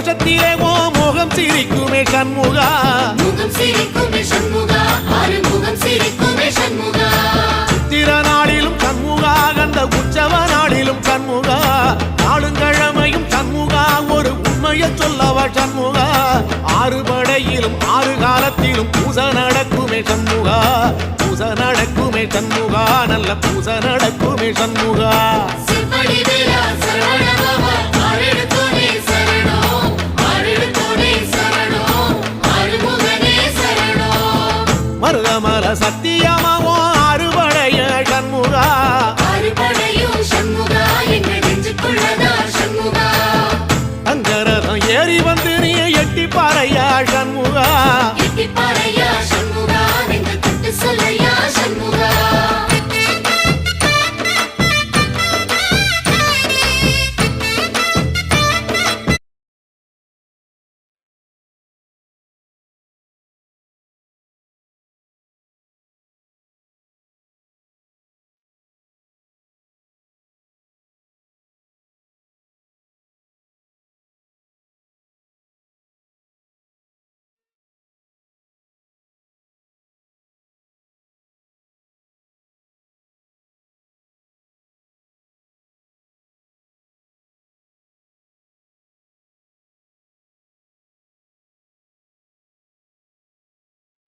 கோஷத்திலே ஓ முகம் சிரிக்குமே சண்முகா சித்திர நாளிலும் சண்முகா கந்த உற்சவ நாளிலும் சண்முகா நாளுங்கிழமையும் சண்முகா ஒரு உண்மையை சொல்லவா சண்முகா ஆறு படையிலும் ஆறு காலத்திலும் பூசை நடக்குமே சண்முகா பூசை நடக்குமே சண்முகா நல்ல பூசை நடக்குமே சண்முகா மருதமர சக்தி